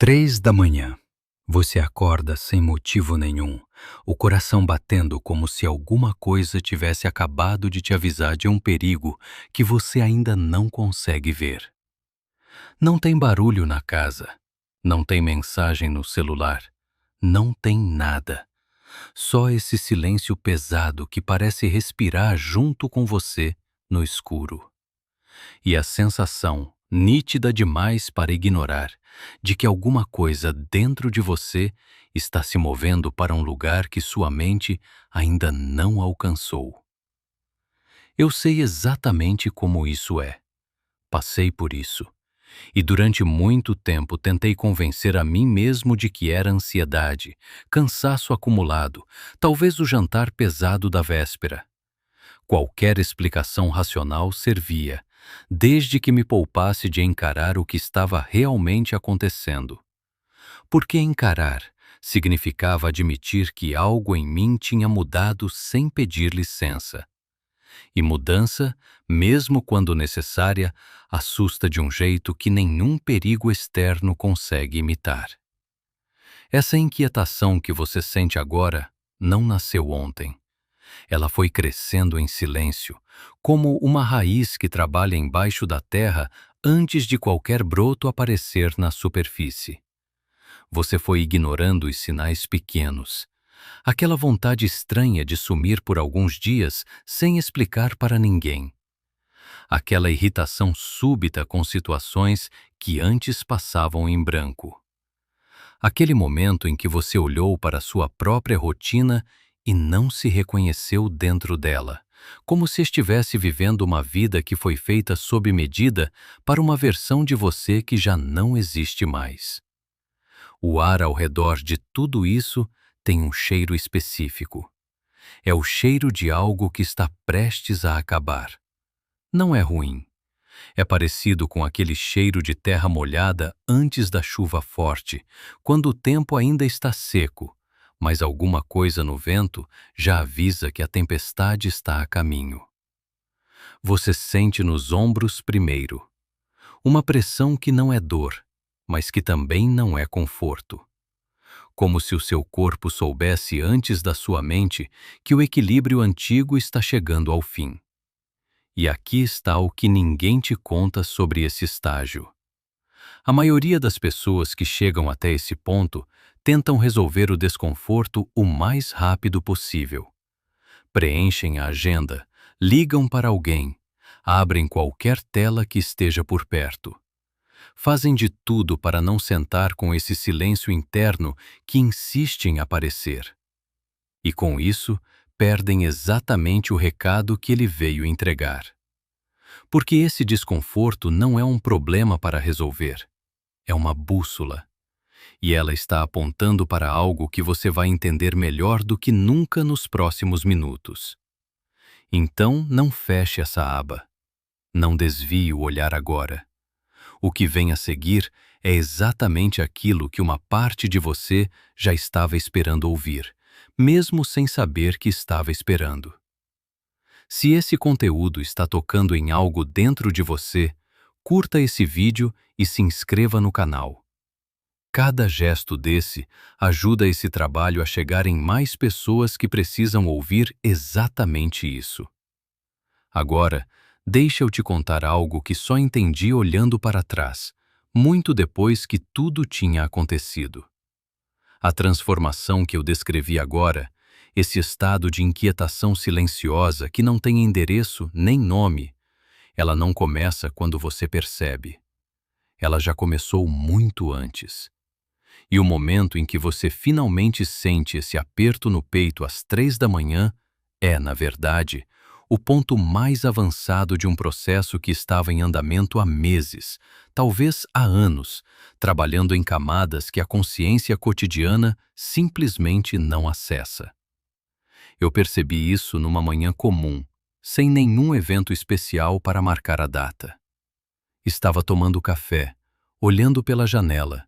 3 da manhã. Você acorda sem motivo nenhum, o coração batendo como se alguma coisa tivesse acabado de te avisar de um perigo que você ainda não consegue ver. Não tem barulho na casa, não tem mensagem no celular, não tem nada. Só esse silêncio pesado que parece respirar junto com você no escuro. E a sensação, nítida demais para ignorar, de que alguma coisa dentro de você está se movendo para um lugar que sua mente ainda não alcançou. Eu sei exatamente como isso é. Passei por isso. E durante muito tempo tentei convencer a mim mesmo de que era ansiedade, cansaço acumulado, talvez o jantar pesado da véspera. Qualquer explicação racional servia, desde que me poupasse de encarar o que estava realmente acontecendo. Porque encarar significava admitir que algo em mim tinha mudado sem pedir licença. E mudança, mesmo quando necessária, assusta de um jeito que nenhum perigo externo consegue imitar. Essa inquietação que você sente agora não nasceu ontem. Ela foi crescendo em silêncio, como uma raiz que trabalha embaixo da terra antes de qualquer broto aparecer na superfície. Você foi ignorando os sinais pequenos. Aquela vontade estranha de sumir por alguns dias sem explicar para ninguém. Aquela irritação súbita com situações que antes passavam em branco. Aquele momento em que você olhou para sua própria rotina e não se reconheceu dentro dela, como se estivesse vivendo uma vida que foi feita sob medida para uma versão de você que já não existe mais. O ar ao redor de tudo isso tem um cheiro específico. É o cheiro de algo que está prestes a acabar. Não é ruim. É parecido com aquele cheiro de terra molhada antes da chuva forte, quando o tempo ainda está seco, mas alguma coisa no vento já avisa que a tempestade está a caminho. Você sente nos ombros primeiro, uma pressão que não é dor, mas que também não é conforto. Como se o seu corpo soubesse antes da sua mente que o equilíbrio antigo está chegando ao fim. E aqui está o que ninguém te conta sobre esse estágio. A maioria das pessoas que chegam até esse ponto tentam resolver o desconforto o mais rápido possível. Preenchem a agenda, ligam para alguém, abrem qualquer tela que esteja por perto. Fazem de tudo para não sentar com esse silêncio interno que insiste em aparecer. E com isso, perdem exatamente o recado que ele veio entregar. Porque esse desconforto não é um problema para resolver, é uma bússola. E ela está apontando para algo que você vai entender melhor do que nunca nos próximos minutos. Então, não feche essa aba. Não desvie o olhar agora. O que vem a seguir é exatamente aquilo que uma parte de você já estava esperando ouvir, mesmo sem saber que estava esperando. Se esse conteúdo está tocando em algo dentro de você, curta esse vídeo e se inscreva no canal. Cada gesto desse ajuda esse trabalho a chegar em mais pessoas que precisam ouvir exatamente isso. Agora, deixa eu te contar algo que só entendi olhando para trás, muito depois que tudo tinha acontecido. A transformação que eu descrevi agora, esse estado de inquietação silenciosa que não tem endereço nem nome, ela não começa quando você percebe. Ela já começou muito antes. E o momento em que você finalmente sente esse aperto no peito às 3 da manhã é, na verdade, o ponto mais avançado de um processo que estava em andamento há meses, talvez há anos, trabalhando em camadas que a consciência cotidiana simplesmente não acessa. Eu percebi isso numa manhã comum, sem nenhum evento especial para marcar a data. Estava tomando café, olhando pela janela,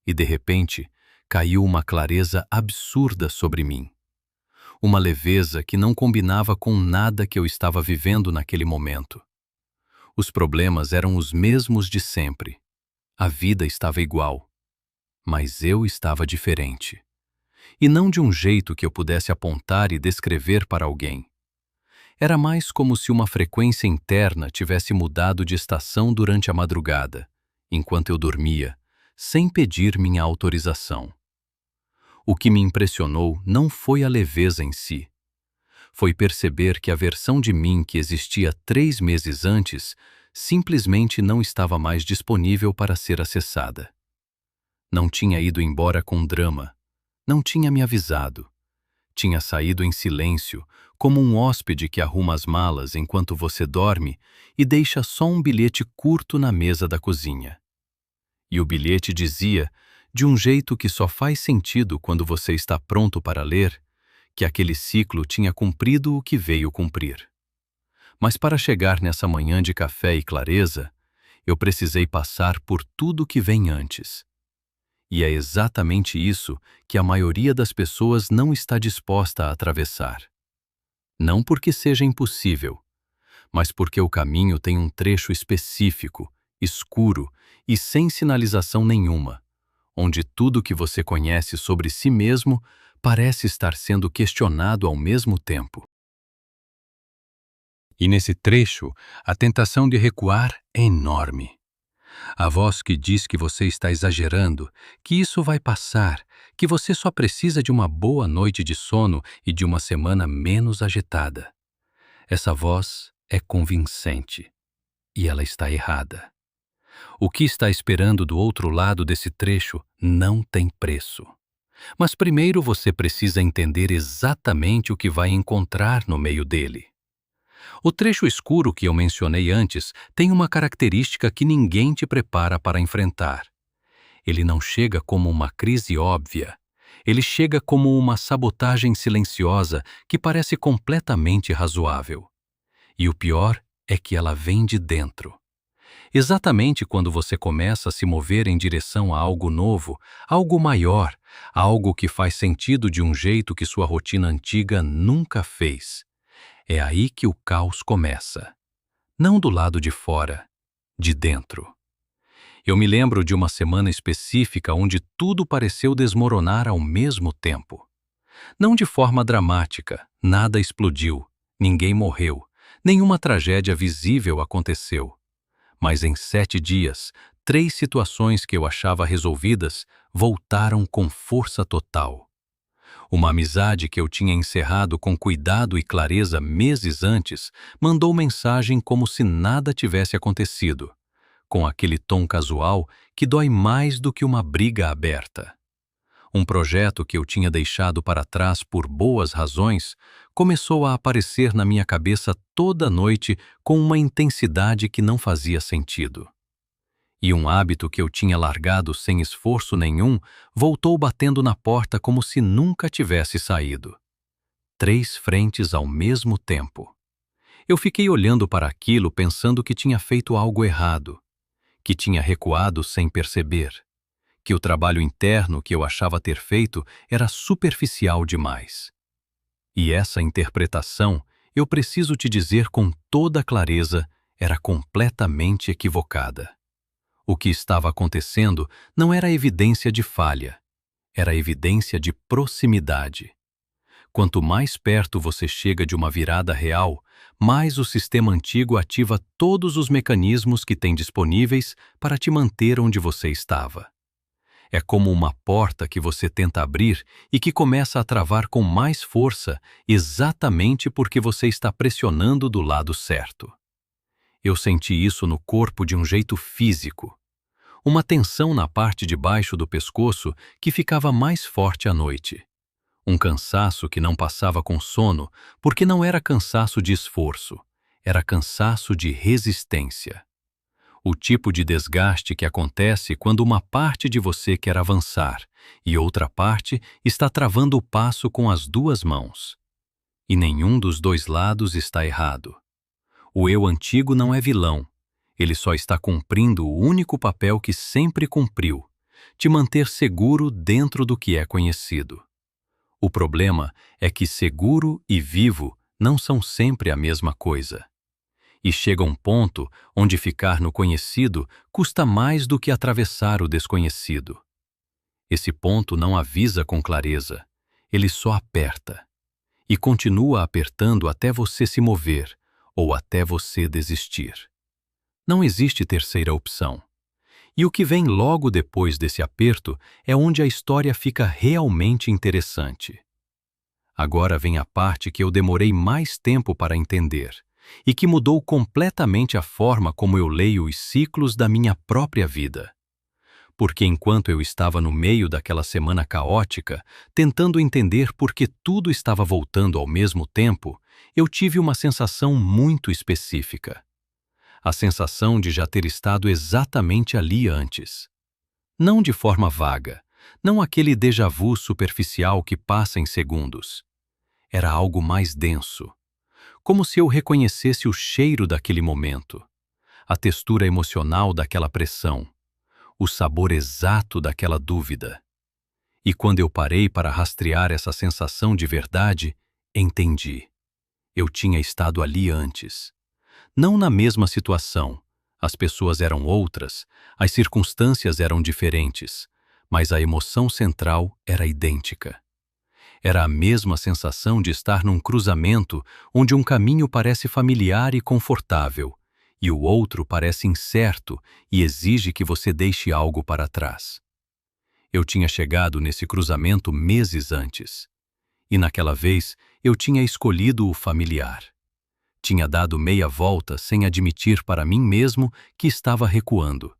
e de repente caiu uma clareza absurda sobre mim. Uma leveza que não combinava com nada que eu estava vivendo naquele momento. Os problemas eram os mesmos de sempre. A vida estava igual. mas eu estava diferente. E não de um jeito que eu pudesse apontar e descrever para alguém. Era mais como se uma frequência interna tivesse mudado de estação durante a madrugada, enquanto eu dormia, sem pedir minha autorização. O que me impressionou não foi a leveza em si. Foi perceber que a versão de mim que existia 3 meses antes simplesmente não estava mais disponível para ser acessada. Não tinha ido embora com drama, não tinha me avisado. Tinha saído em silêncio, como um hóspede que arruma as malas enquanto você dorme e deixa só um bilhete curto na mesa da cozinha. E o bilhete dizia, de um jeito que só faz sentido quando você está pronto para ler, que aquele ciclo tinha cumprido o que veio cumprir. Mas para chegar nessa manhã de café e clareza, eu precisei passar por tudo que vem antes. E é exatamente isso que a maioria das pessoas não está disposta a atravessar. Não porque seja impossível, mas porque o caminho tem um trecho específico, escuro e sem sinalização nenhuma, onde tudo que você conhece sobre si mesmo parece estar sendo questionado ao mesmo tempo. E nesse trecho, a tentação de recuar é enorme. A voz que diz que você está exagerando, que isso vai passar, que você só precisa de uma boa noite de sono e de uma semana menos agitada. Essa voz é convincente. E ela está errada. O que está esperando do outro lado desse trecho não tem preço. Mas primeiro você precisa entender exatamente o que vai encontrar no meio dele. O trecho escuro que eu mencionei antes tem uma característica que ninguém te prepara para enfrentar. Ele não chega como uma crise óbvia. Ele chega como uma sabotagem silenciosa que parece completamente razoável. E o pior é que ela vem de dentro. Exatamente quando você começa a se mover em direção a algo novo, algo maior, algo que faz sentido de um jeito que sua rotina antiga nunca fez. É aí que o caos começa. Não do lado de fora, de dentro. Eu me lembro de uma semana específica onde tudo pareceu desmoronar ao mesmo tempo. Não de forma dramática, nada explodiu, ninguém morreu, nenhuma tragédia visível aconteceu. Mas em 7 dias, 3 situações que eu achava resolvidas voltaram com força total. Uma amizade que eu tinha encerrado com cuidado e clareza meses antes mandou mensagem como se nada tivesse acontecido, com aquele tom casual que dói mais do que uma briga aberta. Um projeto que eu tinha deixado para trás por boas razões começou a aparecer na minha cabeça toda noite com uma intensidade que não fazia sentido. E um hábito que eu tinha largado sem esforço nenhum voltou batendo na porta como se nunca tivesse saído. 3 frentes ao mesmo tempo. Eu fiquei olhando para aquilo pensando que tinha feito algo errado, que tinha recuado sem perceber, que o trabalho interno que eu achava ter feito era superficial demais. E essa interpretação, eu preciso te dizer com toda clareza, era completamente equivocada. O que estava acontecendo não era evidência de falha, era evidência de proximidade. Quanto mais perto você chega de uma virada real, mais o sistema antigo ativa todos os mecanismos que tem disponíveis para te manter onde você estava. É como uma porta que você tenta abrir e que começa a travar com mais força exatamente porque você está pressionando do lado certo. Eu senti isso no corpo de um jeito físico. Uma tensão na parte de baixo do pescoço que ficava mais forte à noite. Um cansaço que não passava com sono, porque não era cansaço de esforço, era cansaço de resistência. O tipo de desgaste que acontece quando uma parte de você quer avançar e outra parte está travando o passo com as 2 mãos. E nenhum dos 2 lados está errado. O eu antigo não é vilão. Ele só está cumprindo o único papel que sempre cumpriu, te manter seguro dentro do que é conhecido. O problema é que seguro e vivo não são sempre a mesma coisa. E chega um ponto onde ficar no conhecido custa mais do que atravessar o desconhecido. Esse ponto não avisa com clareza, ele só aperta. E continua apertando até você se mover ou até você desistir. Não existe terceira opção. E o que vem logo depois desse aperto é onde a história fica realmente interessante. Agora vem a parte que eu demorei mais tempo para entender e que mudou completamente a forma como eu leio os ciclos da minha própria vida. Porque enquanto eu estava no meio daquela semana caótica, tentando entender por que tudo estava voltando ao mesmo tempo, eu tive uma sensação muito específica. A sensação de já ter estado exatamente ali antes. Não de forma vaga, não aquele déjà vu superficial que passa em segundos. Era algo mais denso, como se eu reconhecesse o cheiro daquele momento, a textura emocional daquela pressão, o sabor exato daquela dúvida. E quando eu parei para rastrear essa sensação de verdade, entendi. Eu tinha estado ali antes. Não na mesma situação. As pessoas eram outras, as circunstâncias eram diferentes, mas a emoção central era idêntica. Era a mesma sensação de estar num cruzamento onde um caminho parece familiar e confortável, e o outro parece incerto e exige que você deixe algo para trás. Eu tinha chegado nesse cruzamento meses antes, e naquela vez eu tinha escolhido o familiar. Tinha dado meia volta sem admitir para mim mesmo que estava recuando.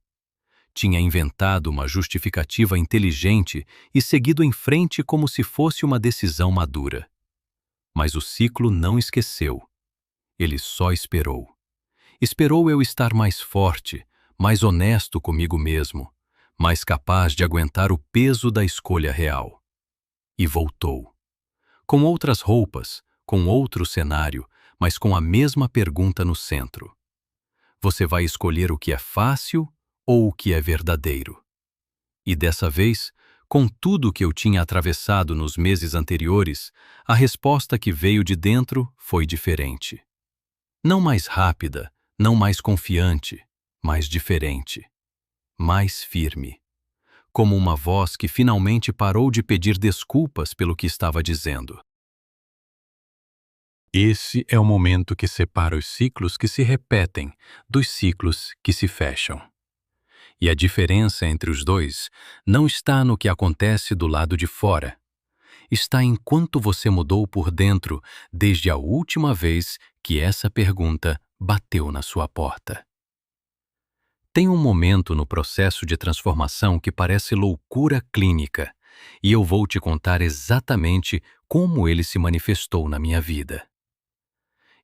Tinha inventado uma justificativa inteligente e seguido em frente como se fosse uma decisão madura. Mas o ciclo não esqueceu. Ele só esperou. Esperou eu estar mais forte, mais honesto comigo mesmo, mais capaz de aguentar o peso da escolha real. E voltou. Com outras roupas, com outro cenário, mas com a mesma pergunta no centro. Você vai escolher o que é fácil ou o que é verdadeiro? E dessa vez, com tudo que eu tinha atravessado nos meses anteriores, a resposta que veio de dentro foi diferente. Não mais rápida, não mais confiante, mas diferente. Mais firme. Como uma voz que finalmente parou de pedir desculpas pelo que estava dizendo. Esse é o momento que separa os ciclos que se repetem dos ciclos que se fecham. E a diferença entre os dois não está no que acontece do lado de fora. Está em quanto você mudou por dentro desde a última vez que essa pergunta bateu na sua porta. Tem um momento no processo de transformação que parece loucura clínica, e eu vou te contar exatamente como ele se manifestou na minha vida.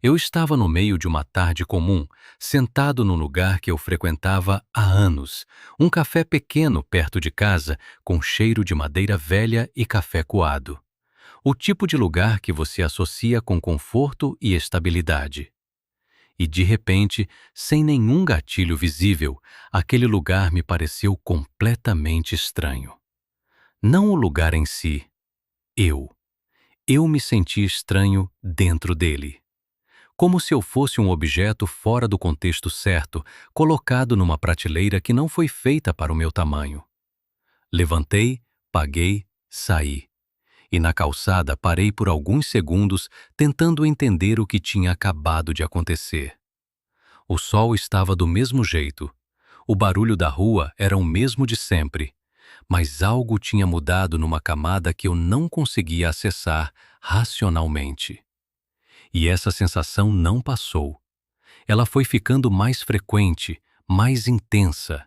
Eu estava no meio de uma tarde comum, sentado num lugar que eu frequentava há anos, um café pequeno perto de casa, com cheiro de madeira velha e café coado. O tipo de lugar que você associa com conforto e estabilidade. E de repente, sem nenhum gatilho visível, aquele lugar me pareceu completamente estranho. Não o lugar em si, eu. Eu me senti estranho dentro dele. Como se eu fosse um objeto fora do contexto certo, colocado numa prateleira que não foi feita para o meu tamanho. Levantei, paguei, saí. E na calçada parei por alguns segundos tentando entender o que tinha acabado de acontecer. O sol estava do mesmo jeito. O barulho da rua era o mesmo de sempre. Mas algo tinha mudado numa camada que eu não conseguia acessar racionalmente. E essa sensação não passou. Ela foi ficando mais frequente, mais intensa.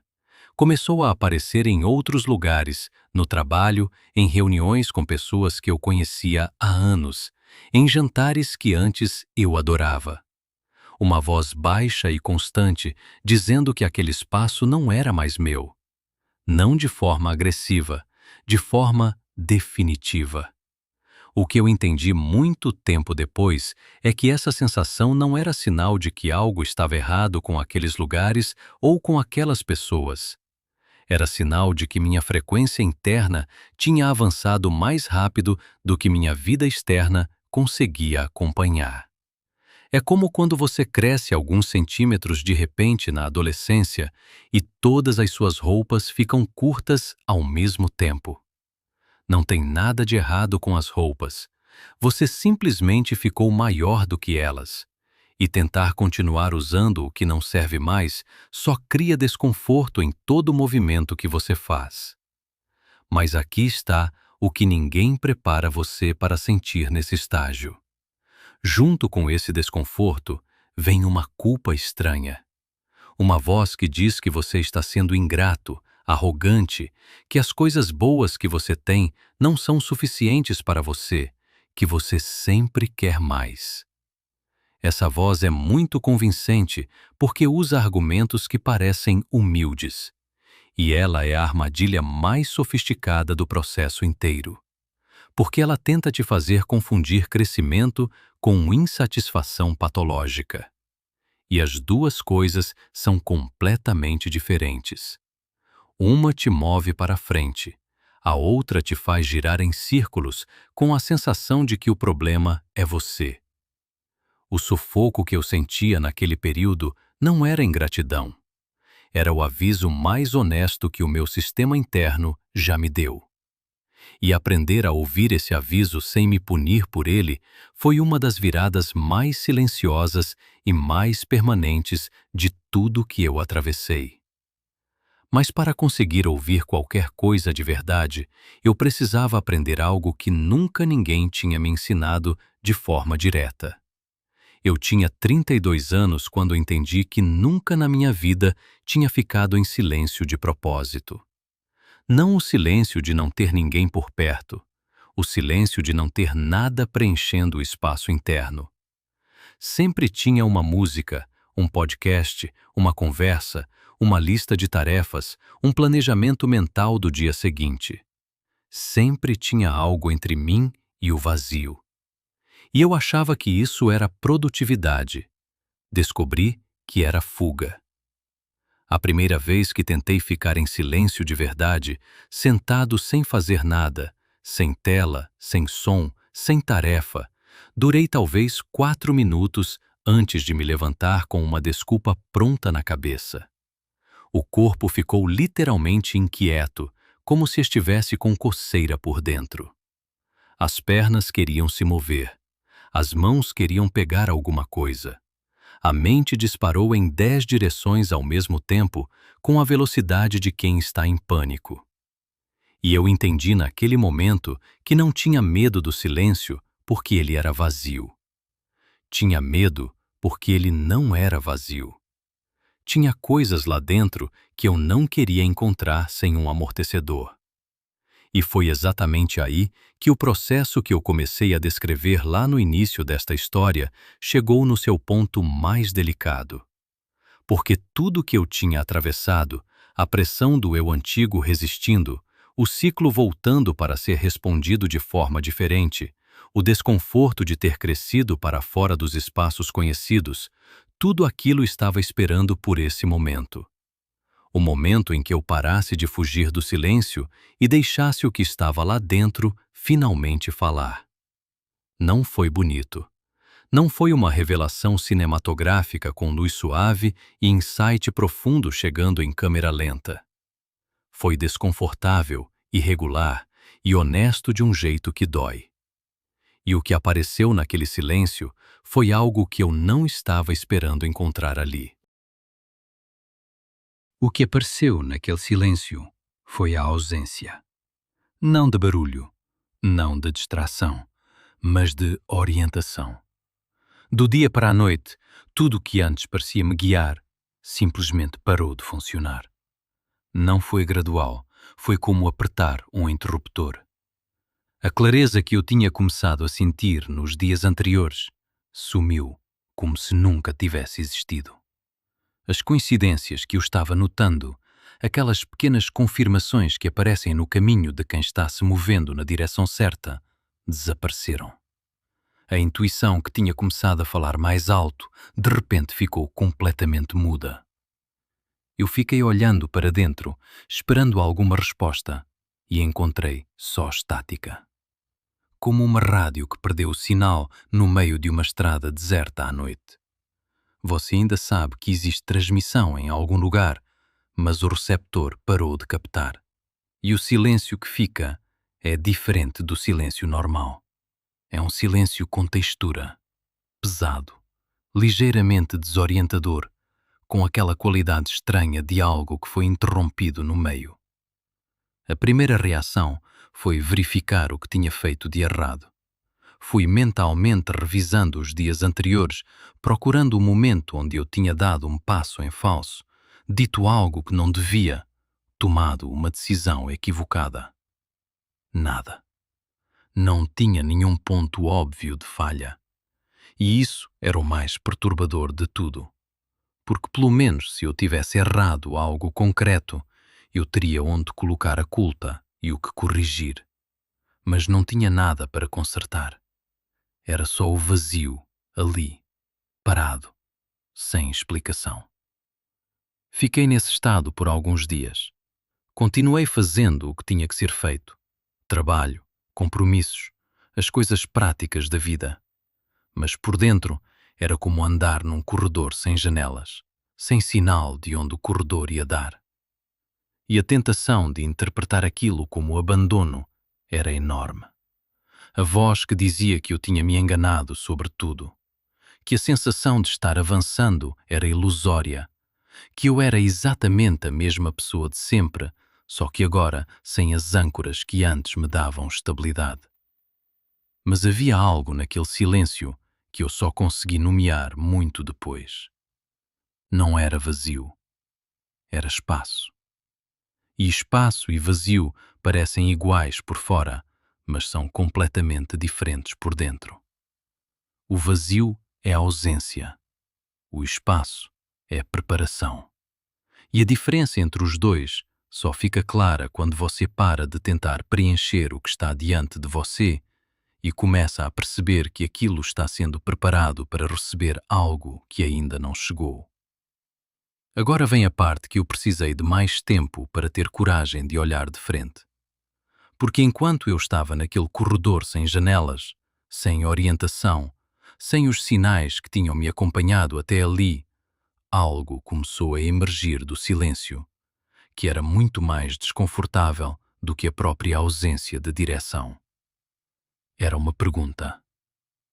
Começou a aparecer em outros lugares, no trabalho, em reuniões com pessoas que eu conhecia há anos, em jantares que antes eu adorava. Uma voz baixa e constante dizendo que aquele espaço não era mais meu. Não de forma agressiva, de forma definitiva. O que eu entendi muito tempo depois é que essa sensação não era sinal de que algo estava errado com aqueles lugares ou com aquelas pessoas. Era sinal de que minha frequência interna tinha avançado mais rápido do que minha vida externa conseguia acompanhar. É como quando você cresce alguns centímetros de repente na adolescência e todas as suas roupas ficam curtas ao mesmo tempo. Não tem nada de errado com as roupas. Você simplesmente ficou maior do que elas. E tentar continuar usando o que não serve mais só cria desconforto em todo o movimento que você faz. Mas aqui está o que ninguém prepara você para sentir nesse estágio. Junto com esse desconforto, vem uma culpa estranha. Uma voz que diz que você está sendo ingrato, arrogante, que as coisas boas que você tem não são suficientes para você, que você sempre quer mais. Essa voz é muito convincente porque usa argumentos que parecem humildes. E ela é a armadilha mais sofisticada do processo inteiro. Porque ela tenta te fazer confundir crescimento com insatisfação patológica. E as duas coisas são completamente diferentes. Uma te move para frente, a outra te faz girar em círculos com a sensação de que o problema é você. O sufoco que eu sentia naquele período não era ingratidão. Era o aviso mais honesto que o meu sistema interno já me deu. E aprender a ouvir esse aviso sem me punir por ele foi uma das viradas mais silenciosas e mais permanentes de tudo que eu atravessei. Mas para conseguir ouvir qualquer coisa de verdade, eu precisava aprender algo que nunca ninguém tinha me ensinado de forma direta. Eu tinha 32 anos quando entendi que nunca na minha vida tinha ficado em silêncio de propósito. Não o silêncio de não ter ninguém por perto, o silêncio de não ter nada preenchendo o espaço interno. Sempre tinha uma música, um podcast, uma conversa, uma lista de tarefas, um planejamento mental do dia seguinte. Sempre tinha algo entre mim e o vazio. E eu achava que isso era produtividade. Descobri que era fuga. A primeira vez que tentei ficar em silêncio de verdade, sentado sem fazer nada, sem tela, sem som, sem tarefa, durei talvez 4 minutos antes de me levantar com uma desculpa pronta na cabeça. O corpo ficou literalmente inquieto, como se estivesse com coceira por dentro. As pernas queriam se mover. As mãos queriam pegar alguma coisa. A mente disparou em 10 direções ao mesmo tempo, com a velocidade de quem está em pânico. E eu entendi naquele momento que não tinha medo do silêncio porque ele era vazio. Tinha medo porque ele não era vazio. Tinha coisas lá dentro que eu não queria encontrar sem um amortecedor. E foi exatamente aí que o processo que eu comecei a descrever lá no início desta história chegou no seu ponto mais delicado. Porque tudo que eu tinha atravessado, a pressão do eu antigo resistindo, o ciclo voltando para ser respondido de forma diferente, o desconforto de ter crescido para fora dos espaços conhecidos, tudo aquilo estava esperando por esse momento. O momento em que eu parasse de fugir do silêncio e deixasse o que estava lá dentro finalmente falar. Não foi bonito. Não foi uma revelação cinematográfica com luz suave e insight profundo chegando em câmera lenta. Foi desconfortável, irregular e honesto de um jeito que dói. E o que apareceu naquele silêncio foi algo que eu não estava esperando encontrar ali. O que apareceu naquele silêncio foi a ausência. Não de barulho, não de distração, mas de orientação. Do dia para a noite, tudo o que antes parecia me guiar simplesmente parou de funcionar. Não foi gradual, foi como apertar um interruptor. A clareza que eu tinha começado a sentir nos dias anteriores sumiu como se nunca tivesse existido. As coincidências que eu estava notando, aquelas pequenas confirmações que aparecem no caminho de quem está se movendo na direção certa, desapareceram. A intuição que tinha começado a falar mais alto, de repente ficou completamente muda. Eu fiquei olhando para dentro, esperando alguma resposta, e encontrei só estática. Como uma rádio que perdeu o sinal no meio de uma estrada deserta à noite. Você ainda sabe que existe transmissão em algum lugar, mas o receptor parou de captar. E o silêncio que fica é diferente do silêncio normal. É um silêncio com textura, pesado, ligeiramente desorientador, com aquela qualidade estranha de algo que foi interrompido no meio. A primeira reação foi verificar o que tinha feito de errado. Fui mentalmente revisando os dias anteriores, procurando o momento onde eu tinha dado um passo em falso, dito algo que não devia, tomado uma decisão equivocada. Nada. Não tinha nenhum ponto óbvio de falha. E isso era o mais perturbador de tudo. Porque pelo menos se eu tivesse errado algo concreto, eu teria onde colocar a culpa e o que corrigir. Mas não tinha nada para consertar. Era só o vazio, ali, parado, sem explicação. Fiquei nesse estado por alguns dias. Continuei fazendo o que tinha que ser feito. Trabalho, compromissos, as coisas práticas da vida. Mas por dentro era como andar num corredor sem janelas, sem sinal de onde o corredor ia dar. E a tentação de interpretar aquilo como abandono era enorme. A voz que dizia que eu tinha me enganado sobre tudo, que a sensação de estar avançando era ilusória, que eu era exatamente a mesma pessoa de sempre, só que agora sem as âncoras que antes me davam estabilidade. Mas havia algo naquele silêncio que eu só consegui nomear muito depois. Não era vazio, era espaço. E espaço e vazio parecem iguais por fora, mas são completamente diferentes por dentro. O vazio é ausência, o espaço é preparação. E a diferença entre os dois só fica clara quando você para de tentar preencher o que está diante de você e começa a perceber que aquilo está sendo preparado para receber algo que ainda não chegou. Agora vem a parte que eu precisei de mais tempo para ter coragem de olhar de frente. Porque enquanto eu estava naquele corredor sem janelas, sem orientação, sem os sinais que tinham me acompanhado até ali, algo começou a emergir do silêncio, que era muito mais desconfortável do que a própria ausência de direção. Era uma pergunta.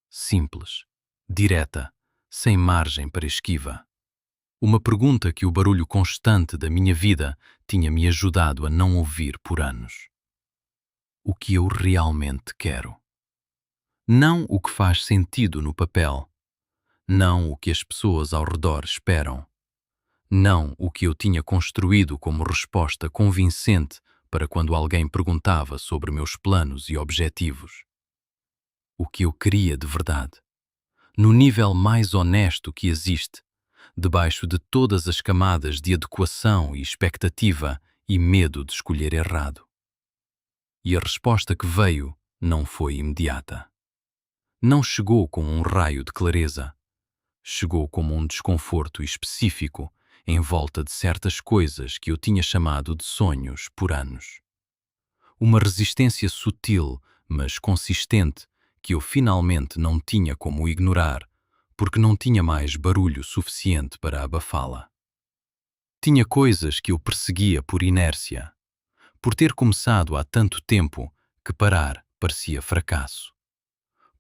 Simples, direta, sem margem para esquiva. Uma pergunta que o barulho constante da minha vida tinha me ajudado a não ouvir por anos. O que eu realmente quero? Não o que faz sentido no papel. Não o que as pessoas ao redor esperam. Não o que eu tinha construído como resposta convincente para quando alguém perguntava sobre meus planos e objetivos. O que eu queria de verdade. No nível mais honesto que existe, debaixo de todas as camadas de adequação e expectativa e medo de escolher errado. E a resposta que veio não foi imediata. Não chegou como um raio de clareza. Chegou como um desconforto específico em volta de certas coisas que eu tinha chamado de sonhos por anos. Uma resistência sutil, mas consistente, que eu finalmente não tinha como ignorar, porque não tinha mais barulho suficiente para abafá-la. Tinha coisas que eu perseguia por inércia, por ter começado há tanto tempo que parar parecia fracasso.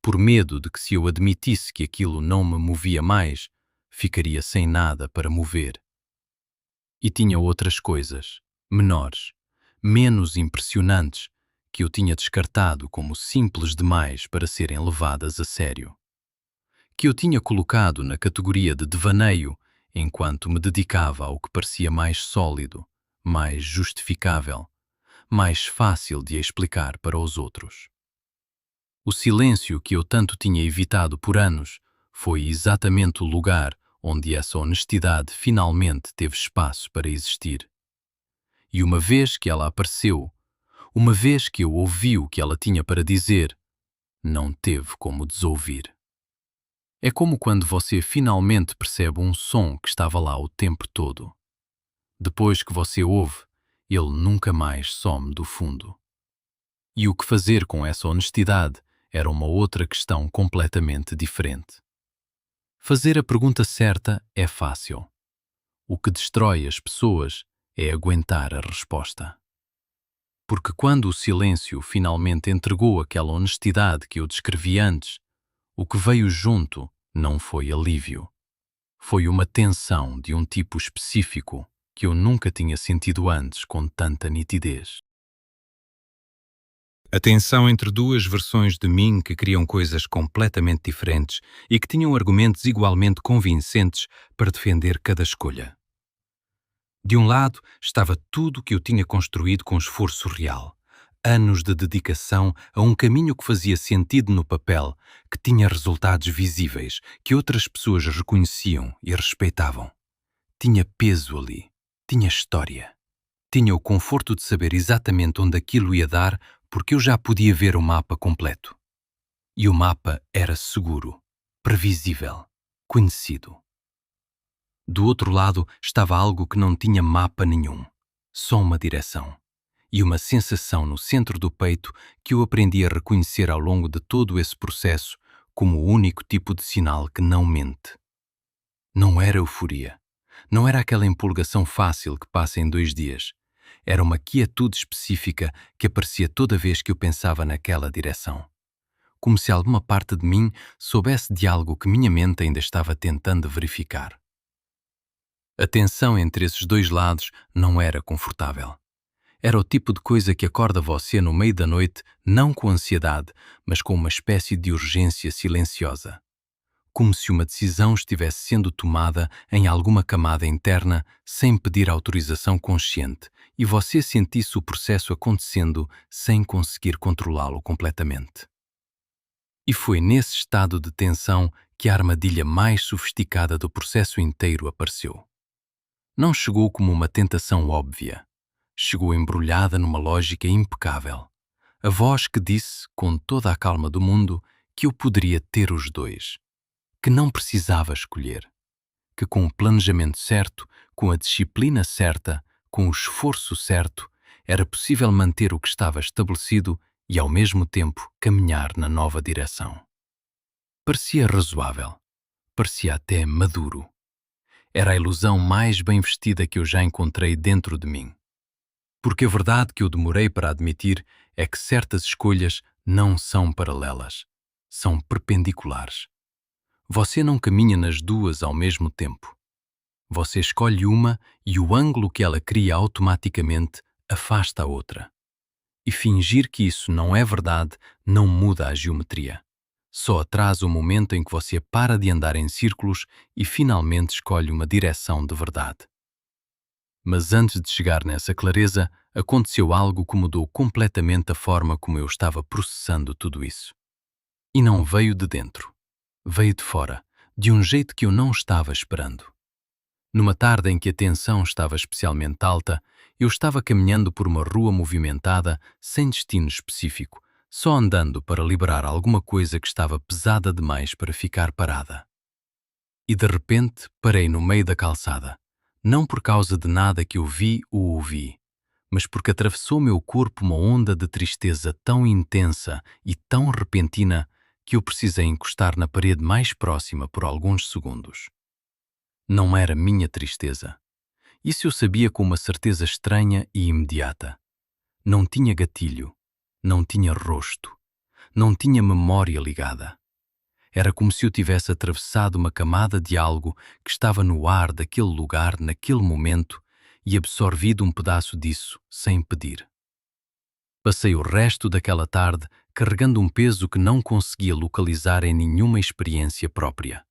Por medo de que se eu admitisse que aquilo não me movia mais, ficaria sem nada para mover. E tinha outras coisas, menores, menos impressionantes, que eu tinha descartado como simples demais para serem levadas a sério. Que eu tinha colocado na categoria de devaneio enquanto me dedicava ao que parecia mais sólido, mais justificável, mais fácil de explicar para os outros. O silêncio que eu tanto tinha evitado por anos foi exatamente o lugar onde essa honestidade finalmente teve espaço para existir. E uma vez que ela apareceu, uma vez que eu ouvi o que ela tinha para dizer, não teve como desouvir. É como quando você finalmente percebe um som que estava lá o tempo todo. Depois que você ouve, ele nunca mais some do fundo. E o que fazer com essa honestidade era uma outra questão completamente diferente. Fazer a pergunta certa é fácil. O que destrói as pessoas é aguentar a resposta. Porque quando o silêncio finalmente entregou aquela honestidade que eu descrevi antes, o que veio junto não foi alívio. Foi uma tensão de um tipo específico que eu nunca tinha sentido antes com tanta nitidez. A tensão entre duas versões de mim que queriam coisas completamente diferentes e que tinham argumentos igualmente convincentes para defender cada escolha. De um lado estava tudo que eu tinha construído com esforço real, anos de dedicação a um caminho que fazia sentido no papel, que tinha resultados visíveis, que outras pessoas reconheciam e respeitavam. Tinha peso ali, tinha história. Tinha o conforto de saber exatamente onde aquilo ia dar, porque eu já podia ver o mapa completo. E o mapa era seguro, previsível, conhecido. Do outro lado estava algo que não tinha mapa nenhum, só uma direção. E uma sensação no centro do peito que eu aprendi a reconhecer ao longo de todo esse processo como o único tipo de sinal que não mente. Não era euforia. Não era aquela empolgação fácil que passa em 2 dias. Era uma quietude específica que aparecia toda vez que eu pensava naquela direção. Como se alguma parte de mim soubesse de algo que minha mente ainda estava tentando verificar. A tensão entre esses dois lados não era confortável. Era o tipo de coisa que acorda você no meio da noite, não com ansiedade, mas com uma espécie de urgência silenciosa. Como se uma decisão estivesse sendo tomada em alguma camada interna sem pedir autorização consciente e você sentisse o processo acontecendo sem conseguir controlá-lo completamente. E foi nesse estado de tensão que a armadilha mais sofisticada do processo inteiro apareceu. Não chegou como uma tentação óbvia. Chegou embrulhada numa lógica impecável. A voz que disse, com toda a calma do mundo, que eu poderia ter os dois. Que não precisava escolher. Que com o planejamento certo, com a disciplina certa, com o esforço certo, era possível manter o que estava estabelecido e, ao mesmo tempo, caminhar na nova direção. Parecia razoável. Parecia até maduro. Era a ilusão mais bem vestida que eu já encontrei dentro de mim. Porque a verdade que eu demorei para admitir é que certas escolhas não são paralelas, são perpendiculares. Você não caminha nas duas ao mesmo tempo. Você escolhe uma e o ângulo que ela cria automaticamente afasta a outra. E fingir que isso não é verdade não muda a geometria. Só atrasa o momento em que você para de andar em círculos e finalmente escolhe uma direção de verdade. Mas antes de chegar nessa clareza, aconteceu algo que mudou completamente a forma como eu estava processando tudo isso. E não veio de dentro. Veio de fora, de um jeito que eu não estava esperando. Numa tarde em que a tensão estava especialmente alta, eu estava caminhando por uma rua movimentada, sem destino específico, só andando para liberar alguma coisa que estava pesada demais para ficar parada. E de repente parei no meio da calçada, não por causa de nada que eu vi ou ouvi, mas porque atravessou meu corpo uma onda de tristeza tão intensa e tão repentina que eu precisei encostar na parede mais próxima por alguns segundos. Não era minha tristeza. Isso eu sabia com uma certeza estranha e imediata. Não tinha gatilho, não tinha rosto, não tinha memória ligada. Era como se eu tivesse atravessado uma camada de algo que estava no ar daquele lugar naquele momento e absorvido um pedaço disso sem pedir. Passei o resto daquela tarde carregando um peso que não conseguia localizar em nenhuma experiência própria.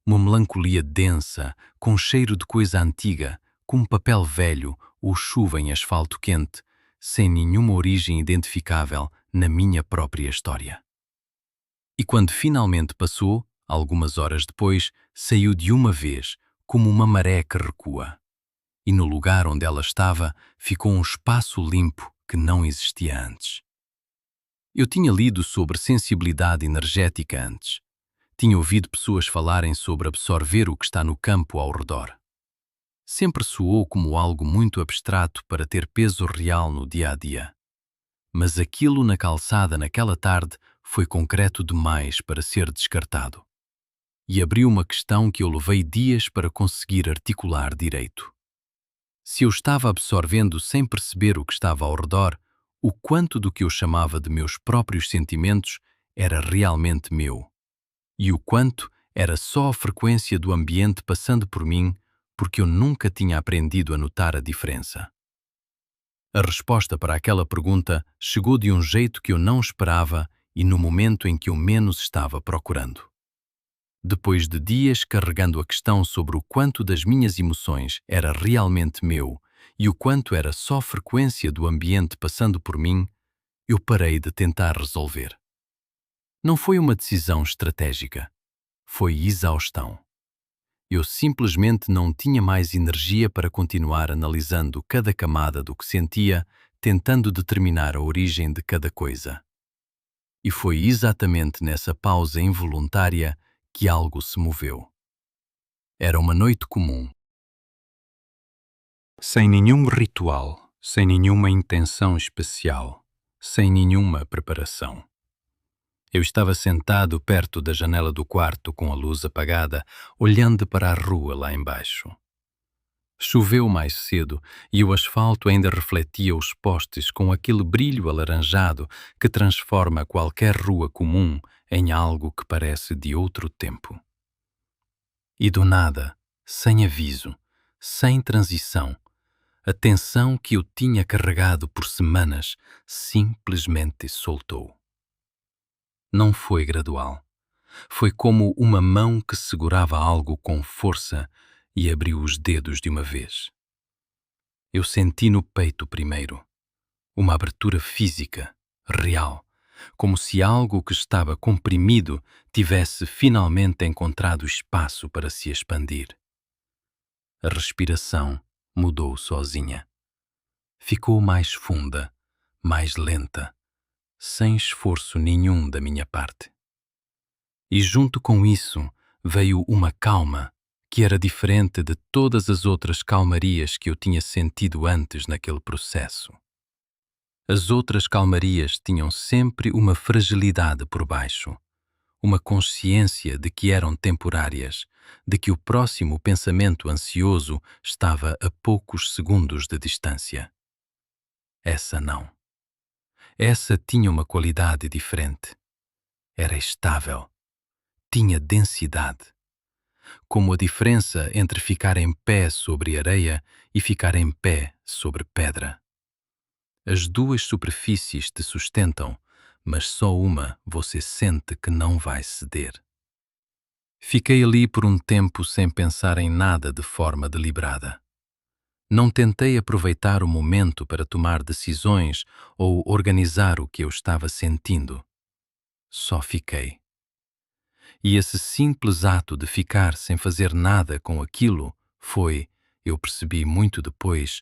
Uma melancolia densa, com cheiro de coisa antiga, como papel velho ou chuva em asfalto quente, sem nenhuma origem identificável na minha própria história. E quando finalmente passou, algumas horas depois, saiu de uma vez, como uma maré que recua. E no lugar onde ela estava, ficou um espaço limpo que não existia antes. Eu tinha lido sobre sensibilidade energética antes. Tinha ouvido pessoas falarem sobre absorver o que está no campo ao redor. Sempre soou como algo muito abstrato para ter peso real no dia a dia. Mas aquilo na calçada naquela tarde foi concreto demais para ser descartado. E abriu uma questão que eu levei dias para conseguir articular direito. Se eu estava absorvendo sem perceber o que estava ao redor, O quanto do que eu chamava de meus próprios sentimentos era realmente meu, e o quanto era só a frequência do ambiente passando por mim porque eu nunca tinha aprendido a notar a diferença. A resposta para aquela pergunta chegou de um jeito que eu não esperava e no momento em que eu menos estava procurando. Depois de dias carregando a questão sobre o quanto das minhas emoções era realmente meu e o quanto era só frequência do ambiente passando por mim, eu parei de tentar resolver. Não foi uma decisão estratégica, foi exaustão. Eu simplesmente não tinha mais energia para continuar analisando cada camada do que sentia, tentando determinar a origem de cada coisa. E foi exatamente nessa pausa involuntária que algo se moveu. Era uma noite comum. Sem nenhum ritual, sem nenhuma intenção especial, sem nenhuma preparação. Eu estava sentado perto da janela do quarto com a luz apagada, olhando para a rua lá embaixo. Choveu mais cedo e o asfalto ainda refletia os postes com aquele brilho alaranjado que transforma qualquer rua comum em algo que parece de outro tempo. E do nada, sem aviso, sem transição, a tensão que eu tinha carregado por semanas simplesmente soltou. Não foi gradual. Foi como uma mão que segurava algo com força e abriu os dedos de uma vez. Eu senti no peito primeiro, uma abertura física, real, como se algo que estava comprimido tivesse finalmente encontrado espaço para se expandir. A respiração mudou sozinha. Ficou mais funda, mais lenta, sem esforço nenhum da minha parte. E junto com isso veio uma calma que era diferente de todas as outras calmarias que eu tinha sentido antes naquele processo. As outras calmarias tinham sempre uma fragilidade por baixo, uma consciência de que eram temporárias, de que o próximo pensamento ansioso estava a poucos segundos de distância. Essa não. Essa tinha uma qualidade diferente. Era estável, tinha densidade, como a diferença entre ficar em pé sobre areia e ficar em pé sobre pedra. As duas superfícies te sustentam, mas só uma você sente que não vai ceder. Fiquei ali por um tempo sem pensar em nada de forma deliberada. Não tentei aproveitar o momento para tomar decisões ou organizar o que eu estava sentindo. Só fiquei. E esse simples ato de ficar sem fazer nada com aquilo foi, eu percebi muito depois,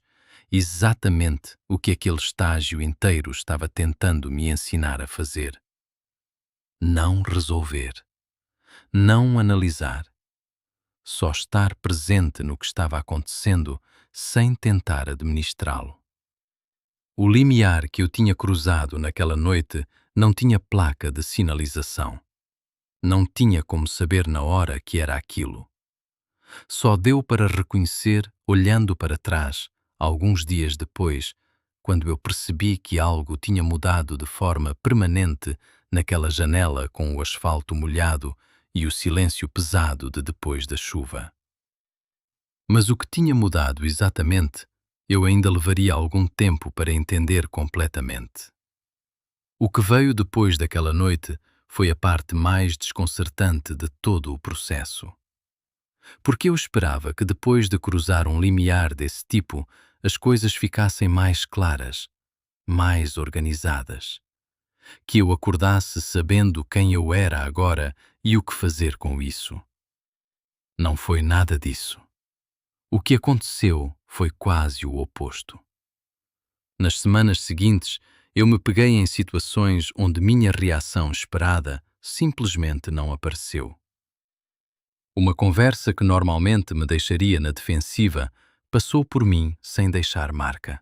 exatamente o que aquele estágio inteiro estava tentando me ensinar a fazer. Não resolver. Não analisar. Só estar presente no que estava acontecendo sem tentar administrá-lo. O limiar que eu tinha cruzado naquela noite não tinha placa de sinalização. Não tinha como saber na hora que era aquilo. Só deu para reconhecer olhando para trás, alguns dias depois, quando eu percebi que algo tinha mudado de forma permanente naquela janela com o asfalto molhado e o silêncio pesado de depois da chuva. Mas o que tinha mudado exatamente, eu ainda levaria algum tempo para entender completamente. O que veio depois daquela noite foi a parte mais desconcertante de todo o processo. Porque eu esperava que depois de cruzar um limiar desse tipo, as coisas ficassem mais claras, mais organizadas. Que eu acordasse sabendo quem eu era agora e o que fazer com isso. Não foi nada disso. O que aconteceu foi quase o oposto. Nas semanas seguintes, eu me peguei em situações onde minha reação esperada simplesmente não apareceu. Uma conversa que normalmente me deixaria na defensiva passou por mim sem deixar marca.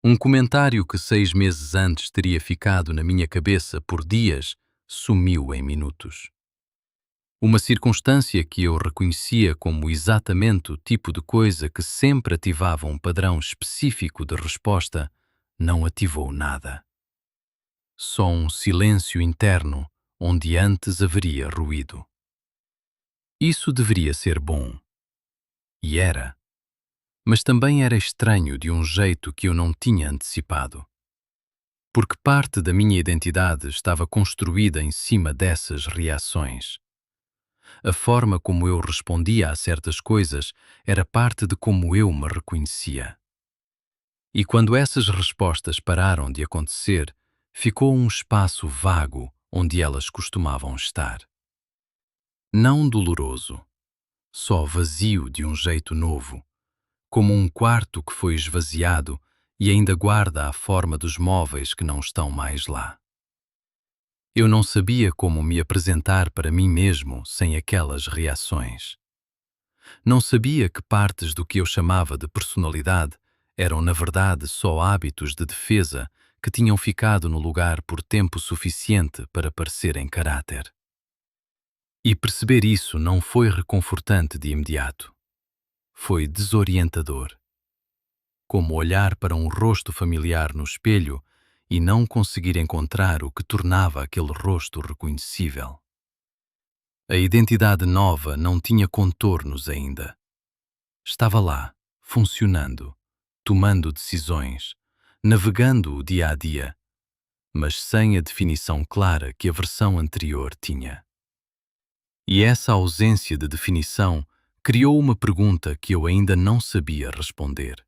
Um comentário que 6 meses antes teria ficado na minha cabeça por dias sumiu em minutos. Uma circunstância que eu reconhecia como exatamente o tipo de coisa que sempre ativava um padrão específico de resposta não ativou nada. Só um silêncio interno onde antes haveria ruído. Isso deveria ser bom. E era. Mas também era estranho de um jeito que eu não tinha antecipado. Porque parte da minha identidade estava construída em cima dessas reações. A forma como eu respondia a certas coisas era parte de como eu me reconhecia. E quando essas respostas pararam de acontecer, ficou um espaço vago onde elas costumavam estar. Não doloroso, só vazio de um jeito novo, como um quarto que foi esvaziado e ainda guarda a forma dos móveis que não estão mais lá. Eu não sabia como me apresentar para mim mesmo sem aquelas reações. Não sabia que partes do que eu chamava de personalidade eram, na verdade, só hábitos de defesa que tinham ficado no lugar por tempo suficiente para parecerem caráter. E perceber isso não foi reconfortante de imediato. Foi desorientador. Como olhar para um rosto familiar no espelho e não conseguir encontrar o que tornava aquele rosto reconhecível. A identidade nova não tinha contornos ainda. Estava lá, funcionando, tomando decisões, navegando o dia a dia, mas sem a definição clara que a versão anterior tinha. E essa ausência de definição criou uma pergunta que eu ainda não sabia responder.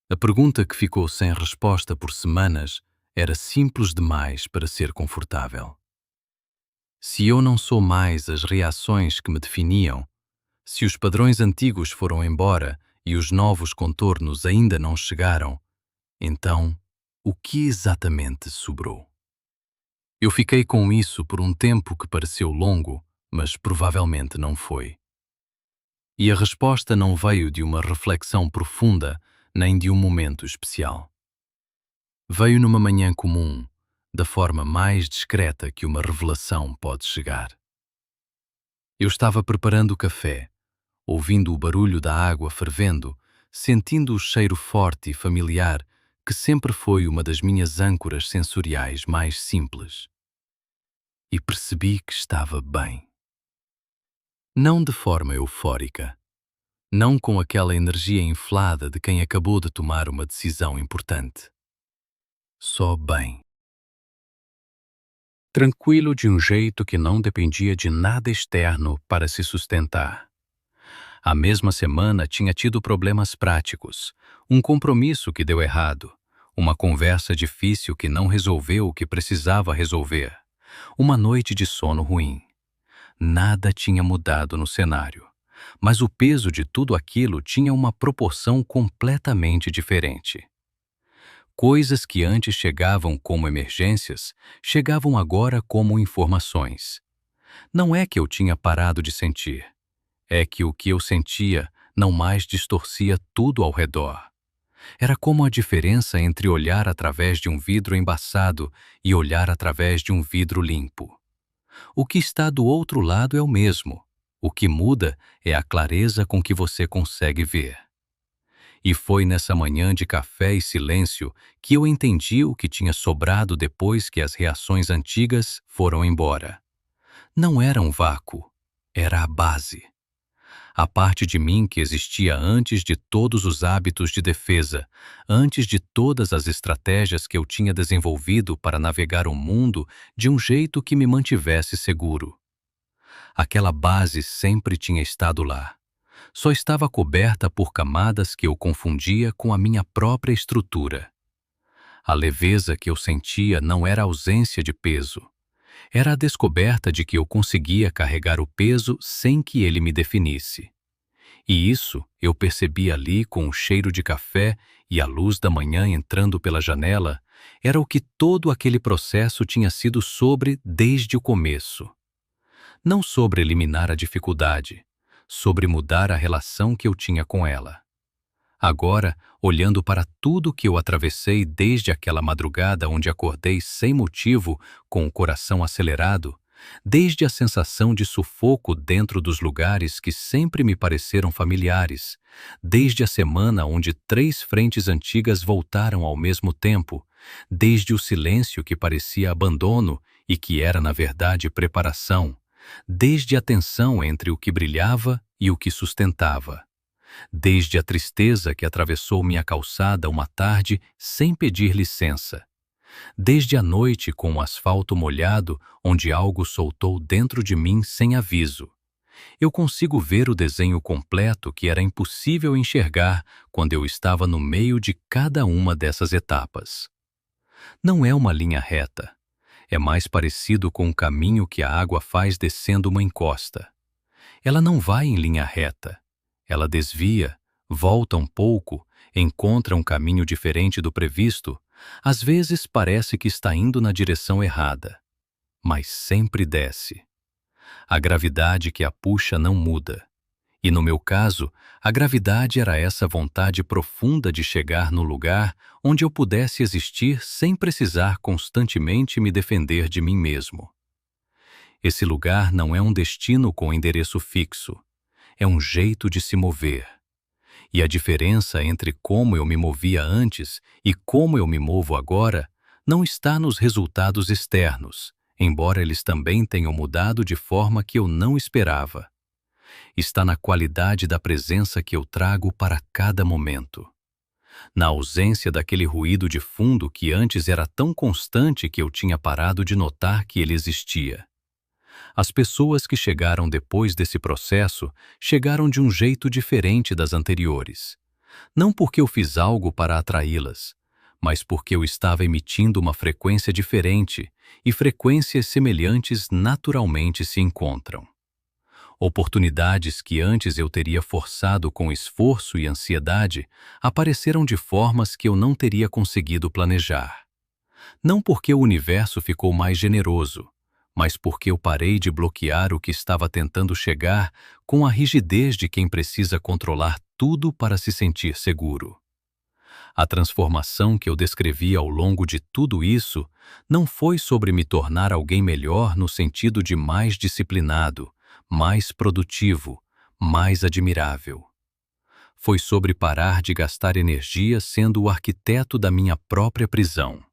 A pergunta que ficou sem resposta por semanas era simples demais para ser confortável. Se eu não sou mais as reações que me definiam, se os padrões antigos foram embora e os novos contornos ainda não chegaram, então, o que exatamente sobrou? Eu fiquei com isso por um tempo que pareceu longo, mas provavelmente não foi. E a resposta não veio de uma reflexão profunda, nem de um momento especial. Veio numa manhã comum, da forma mais discreta que uma revelação pode chegar. Eu estava preparando o café, ouvindo o barulho da água fervendo, sentindo o cheiro forte e familiar que sempre foi uma das minhas âncoras sensoriais mais simples. E percebi que estava bem. Não de forma eufórica, não com aquela energia inflada de quem acabou de tomar uma decisão importante. Só bem. Tranquilo de um jeito que não dependia de nada externo para se sustentar. A mesma semana tinha tido problemas práticos, um compromisso que deu errado, uma conversa difícil que não resolveu o que precisava resolver, uma noite de sono ruim. Nada tinha mudado no cenário, mas o peso de tudo aquilo tinha uma proporção completamente diferente. Coisas que antes chegavam como emergências, chegavam agora como informações. Não é que eu tinha parado de sentir, é que o que eu sentia não mais distorcia tudo ao redor. Era como a diferença entre olhar através de um vidro embaçado e olhar através de um vidro limpo. O que está do outro lado é o mesmo. O que muda é a clareza com que você consegue ver. E foi nessa manhã de café e silêncio que eu entendi o que tinha sobrado depois que as reações antigas foram embora. Não era um vácuo, era a base. A parte de mim que existia antes de todos os hábitos de defesa, antes de todas as estratégias que eu tinha desenvolvido para navegar o mundo de um jeito que me mantivesse seguro. Aquela base sempre tinha estado lá. Só estava coberta por camadas que eu confundia com a minha própria estrutura. A leveza que eu sentia não era a ausência de peso. Era a descoberta de que eu conseguia carregar o peso sem que ele me definisse. E isso eu percebi ali com o cheiro de café e a luz da manhã entrando pela janela, era o que todo aquele processo tinha sido sobre desde o começo. Não sobre eliminar a dificuldade, sobre mudar a relação que eu tinha com ela. Agora, olhando para tudo que eu atravessei desde aquela madrugada onde acordei sem motivo, com o coração acelerado, Desde a sensação de sufoco dentro dos lugares que sempre me pareceram familiares, desde a semana onde 3 frentes antigas voltaram ao mesmo tempo, desde o silêncio que parecia abandono e que era, na verdade, preparação, desde a tensão entre o que brilhava e o que sustentava, desde a tristeza que atravessou minha calçada uma tarde sem pedir licença, desde a noite com o asfalto molhado onde algo soltou dentro de mim sem aviso. Eu consigo ver o desenho completo que era impossível enxergar quando eu estava no meio de cada uma dessas etapas. Não é uma linha reta. É mais parecido com o caminho que a água faz descendo uma encosta. Ela não vai em linha reta. Ela desvia, volta um pouco, encontra um caminho diferente do previsto. Às vezes parece que está indo na direção errada, mas sempre desce. A gravidade que a puxa não muda. E no meu caso, a gravidade era essa vontade profunda de chegar no lugar onde eu pudesse existir sem precisar constantemente me defender de mim mesmo. Esse lugar não é um destino com endereço fixo, é um jeito de se mover. E a diferença entre como eu me movia antes e como eu me movo agora não está nos resultados externos, embora eles também tenham mudado de forma que eu não esperava. Está na qualidade da presença que eu trago para cada momento. Na ausência daquele ruído de fundo que antes era tão constante que eu tinha parado de notar que ele existia. As pessoas que chegaram depois desse processo chegaram de um jeito diferente das anteriores. Não porque eu fiz algo para atraí-las, mas porque eu estava emitindo uma frequência diferente e frequências semelhantes naturalmente se encontram. Oportunidades que antes eu teria forçado com esforço e ansiedade apareceram de formas que eu não teria conseguido planejar. Não porque o universo ficou mais generoso, mas porque eu parei de bloquear o que estava tentando chegar com a rigidez de quem precisa controlar tudo para se sentir seguro. A transformação que eu descrevi ao longo de tudo isso não foi sobre me tornar alguém melhor no sentido de mais disciplinado, mais produtivo, mais admirável. Foi sobre parar de gastar energia sendo o arquiteto da minha própria prisão.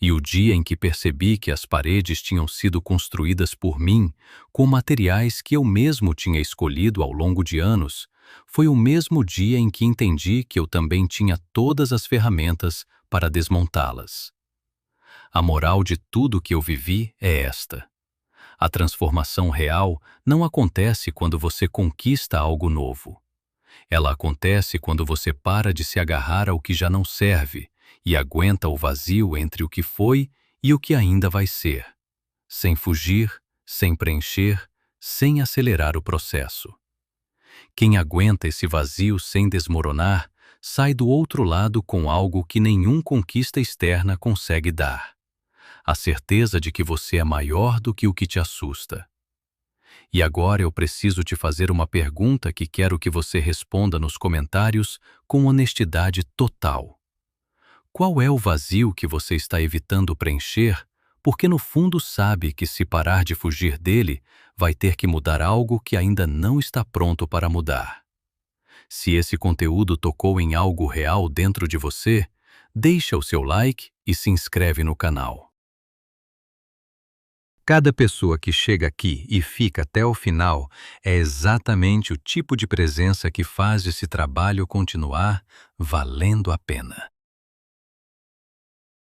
E o dia em que percebi que as paredes tinham sido construídas por mim, com materiais que eu mesmo tinha escolhido ao longo de anos, foi o mesmo dia em que entendi que eu também tinha todas as ferramentas para desmontá-las. A moral de tudo que eu vivi é esta. A transformação real não acontece quando você conquista algo novo. Ela acontece quando você para de se agarrar ao que já não serve e aguenta o vazio entre o que foi e o que ainda vai ser, sem fugir, sem preencher, sem acelerar o processo. Quem aguenta esse vazio sem desmoronar, sai do outro lado com algo que nenhum conquista externa consegue dar. A certeza de que você é maior do que o que te assusta. E agora eu preciso te fazer uma pergunta que quero que você responda nos comentários com honestidade total. Qual é o vazio que você está evitando preencher, porque no fundo sabe que se parar de fugir dele, vai ter que mudar algo que ainda não está pronto para mudar? Se esse conteúdo tocou em algo real dentro de você, deixa o seu like e se inscreve no canal. Cada pessoa que chega aqui e fica até o final é exatamente o tipo de presença que faz esse trabalho continuar valendo a pena.